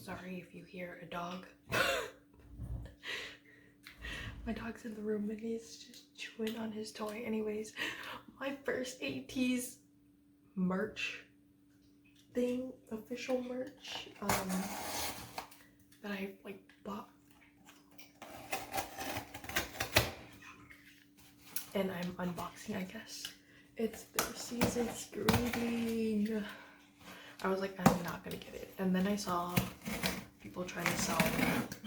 Sorry if you hear a dog. My dog's in the room and he's just chewing on his toy. Anyways, my first ateez merch thing, official merch, that I like bought. And I'm unboxing, I guess. It's their season's greeting. I was like, I'm not gonna get it. And then I saw people trying to sell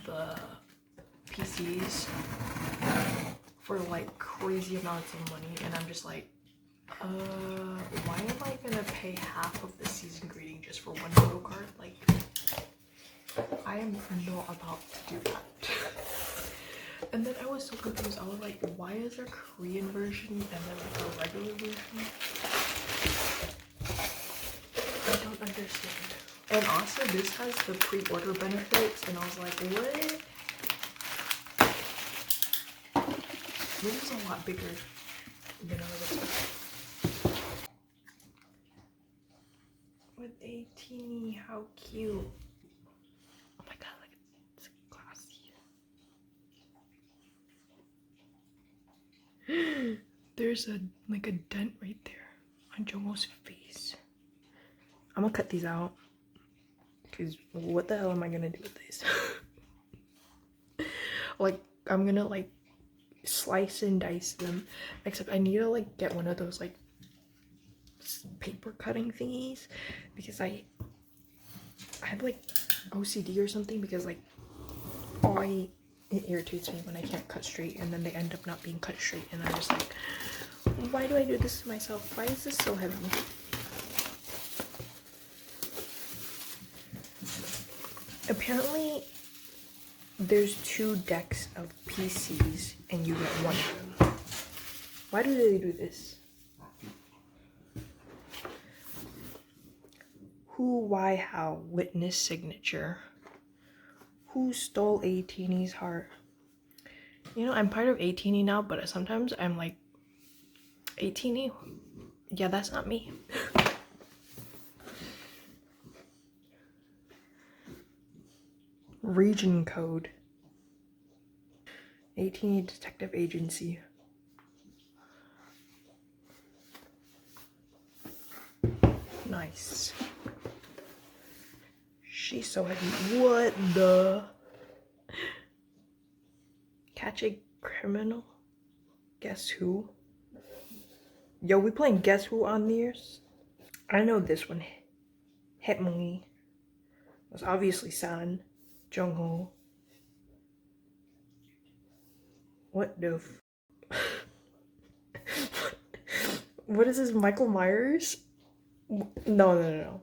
the PCs for like crazy amounts of money, and I'm just like, why am I gonna pay half of the season greeting just for one photo card? Like, I am not about to do that. And then I was so confused. I was like, why is there a Korean version and then like a regular version? I don't understand. And also this has the pre-order benefits, and I was like, what? This is a lot bigger than I was expecting. With a teeny, how cute. Oh my god, look, it's glassy. There's a like a dent right there on Jongho's face. I'm gonna cut these out because what the hell am I gonna do with these? Like, I'm gonna like slice and dice them, except I need to like get one of those like paper cutting thingies because I have like OCD or something, because like it irritates me when I can't cut straight and then they end up not being cut straight, and I'm just like, why do I do this to myself? Why is this so heavy? Apparently there's 2 decks of PCs and you get one of them. Why do they do this? Who, why, how? Witness signature. Who stole Atiny's heart? You know, I'm part of Atiny now, but sometimes I'm like, Atiny? Yeah, that's not me. Region code. Atiny Detective Agency. Nice. She's so heavy. What the? Catch a criminal? Guess who? Yo, we playing Guess Who on theirs? I know this one. Hepmui. Was obviously San. Jongho. What the What is this, Michael Myers? No.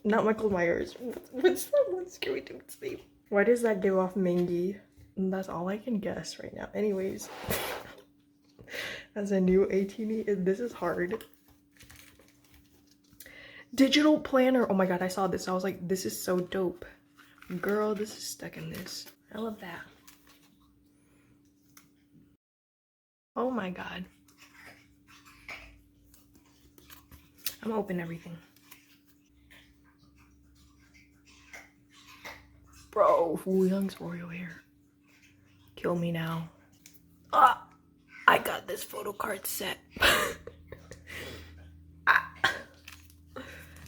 Not Michael Myers. What's that one scary dude's name? Why does that give off Mingy? And that's all I can guess right now. Anyways. As a new atiny, this is hard. Digital planner. Oh my god, I saw this. I was like, this is so dope. Girl, this is stuck in this. I love that. Oh my god. I'm gonna open everything. Bro, Wu Young's Oreo hair. Kill me now. Ah, I got this photo card set. Ah.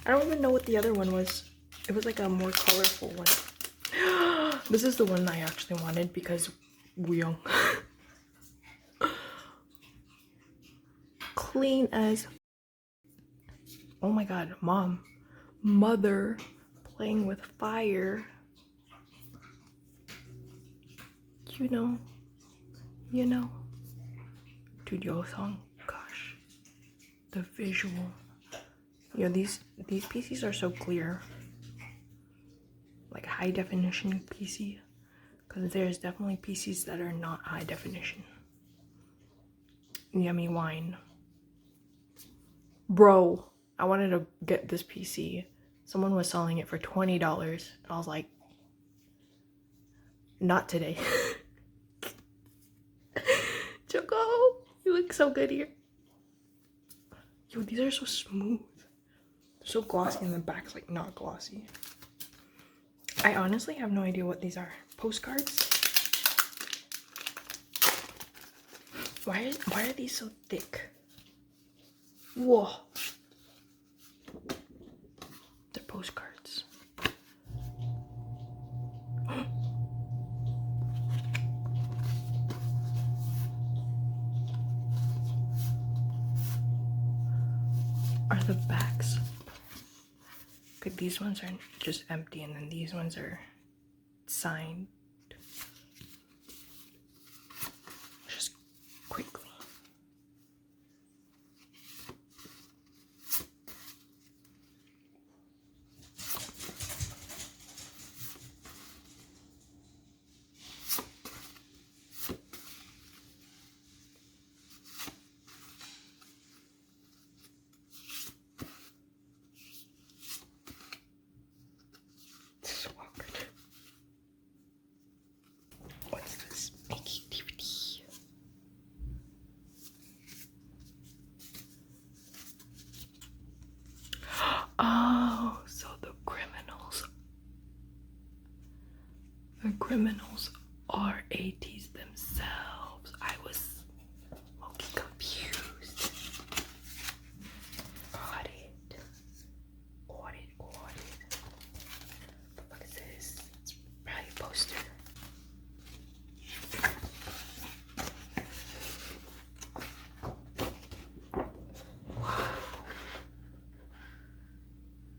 I don't even know what the other one was. It was like a more colorful one. This is the one I actually wanted because Wu Young. Clean as. Oh my god, mother playing with fire. You know. Dude, yo song, gosh. The visual. Yo, these PCs are so clear. Like high definition PC. Because there's definitely PCs that are not high definition. Yummy wine. Bro, I wanted to get this PC. Someone was selling it for $20. And I was like, not today. Choco, you look so good here. Yo, these are so smooth. They're so glossy, and the back's like not glossy. I honestly have no idea what these are. Postcards? Why are these so thick? Whoa. They're postcards. Are the backs? Okay, these ones are just empty, and then these ones are signed. Just quickly. This is awkward. What's this? Making DVD. Oh, so the criminals are ateez themselves. I was low-key confused. Got it. What the fuck is this? It's probably a poster. Wow.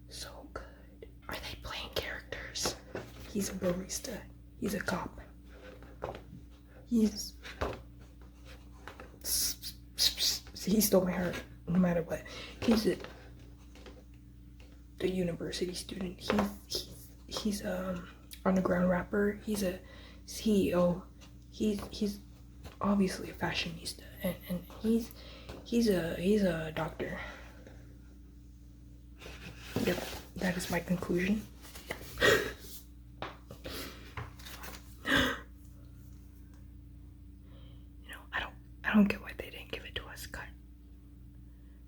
So good. Are they playing characters? He's a barista. He's a cop. He stole my heart no matter what. He's a university student. He's underground rapper. He's a CEO. He's obviously a fashionista, and he's a doctor. Yep, that is my conclusion. I don't get why they didn't give it to us cut,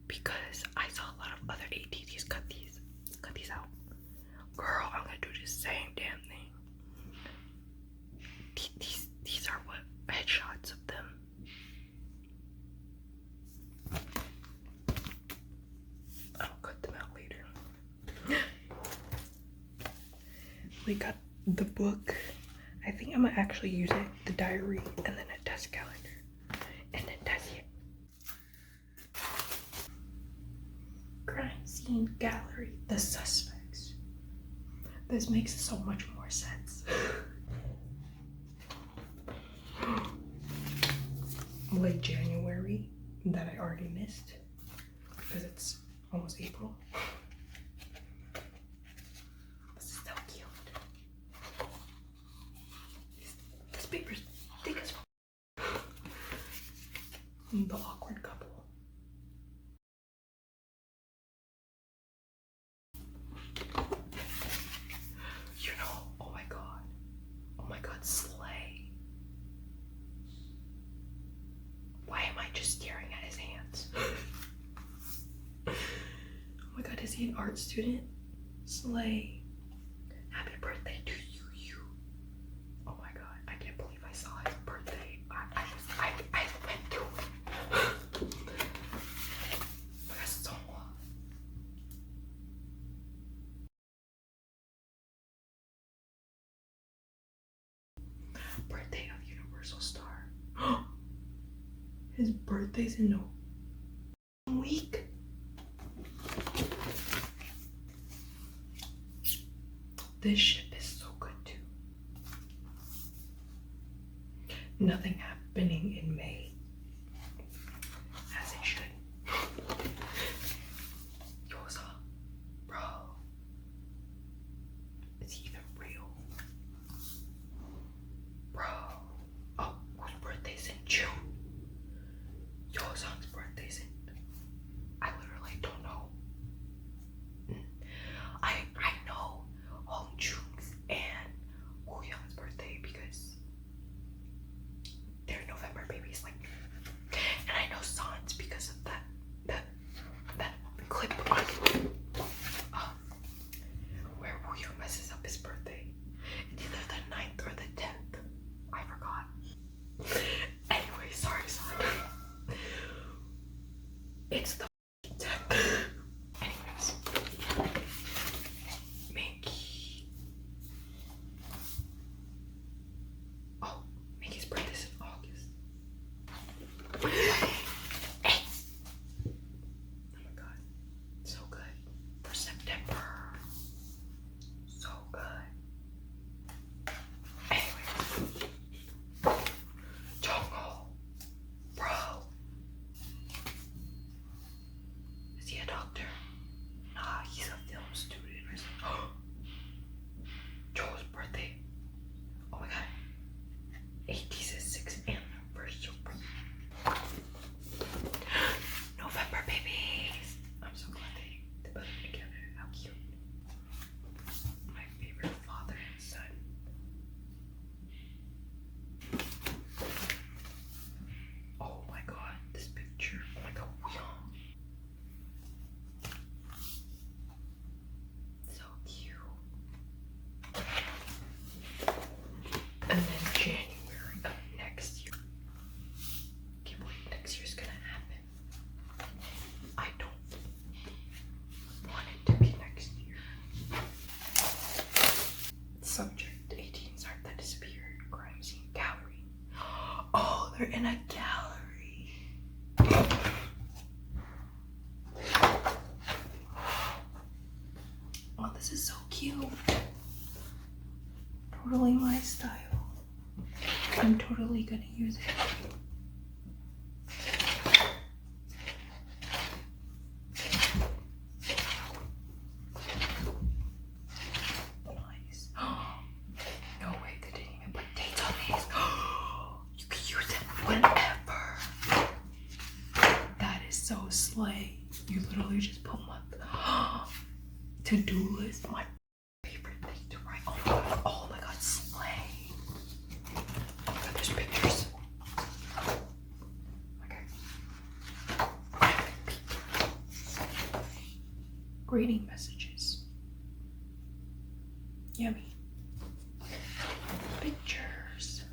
because I saw a lot of other ateez cut these out. Girl, I'm gonna do the same damn thing. These are what headshots of them. I'll cut them out later. We got the book. I think I'm gonna actually use it, the diary, and then a desk calendar. And then that's it. Crime scene gallery. The suspects. This makes so much more sense. Late January that I already missed because it's almost April. This is so cute. This paper's thick as fuck. The awkward couple. You know, oh my god, slay. Why am I just staring at his hands? Oh my god, is he an art student? Slay. Happy birthday to you. Oh my god, I can't believe I saw his birthday. I went through it. Birthday of Universal Star. His birthday's in no week. This ship is so good too. Nothing happening in May. As it should. Yosa, bro. Is he even real? Bro. Oh, whose birthday's in June? Yosa's birthday's in. I literally don't know. I know Hong Joong's and Woo Young's birthday because they're November babies like me. Subject: 18's art that disappeared. Crime scene. Gallery. Oh, they're in a gallery. Oh, this is so cute. Totally my style. I'm totally gonna use it. Nice. No way, they didn't even put dates on these. You can use it whenever. That is so slay. You literally just put month. To-do list, my favorite thing to write. Oh my god, slay. Oh, there's pictures. Okay. Greeting messages. Yummy. Pictures.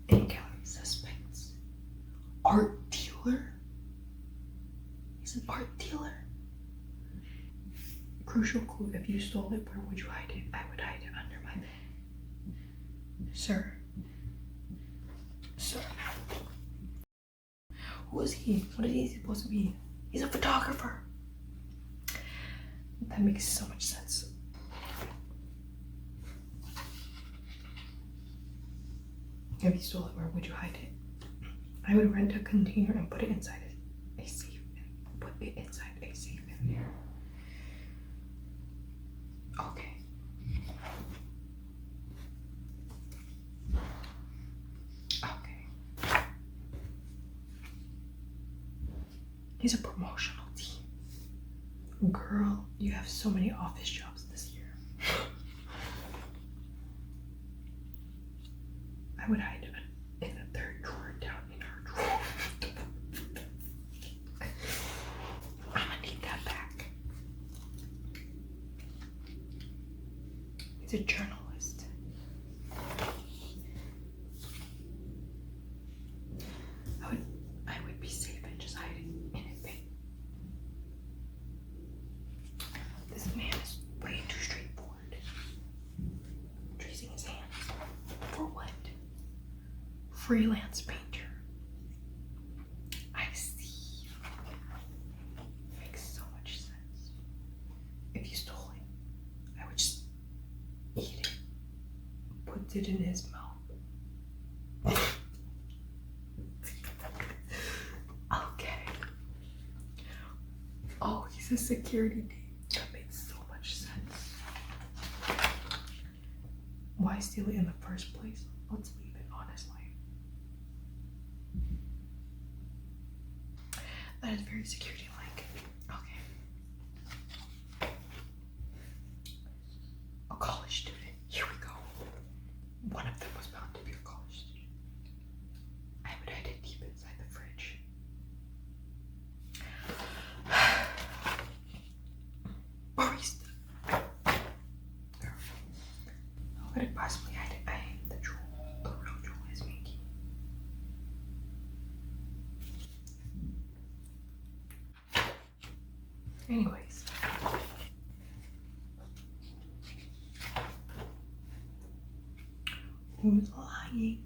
In-gallery suspects. Art dealer? He's an art dealer. Crucial clue: if you stole it, where would you hide it? I would hide it under my bed. Sir. Sir. Who is he? What is he supposed to be? He's a photographer. That makes so much sense. If you stole it, where would you hide it? I would rent a container and put it inside a safe and put it inside a safe in there. Okay. Okay. He's a promotional team. Girl, you have so many office jobs this year. I would hide it in the third drawer down in our drawer. I'm gonna need that back. He's a journalist. I would be safe and just hide it in a bin. This man is way too straightforward. Tracing his hands. For what? Freelance painter. I see. Makes so much sense. If you stole it, I would just eat it. Put it in his mouth. Okay. Oh, he's a security team. That makes so much sense. Why steal it in the first place? Let's leave it, honestly. That is very security-like. Okay. A college student. Here we go. One of them was bound to be a college student. I would hide it deep inside the fridge. Barista. How could I possibly hide it? I am the troll. The real troll is Minky. Anyways. Who's lying?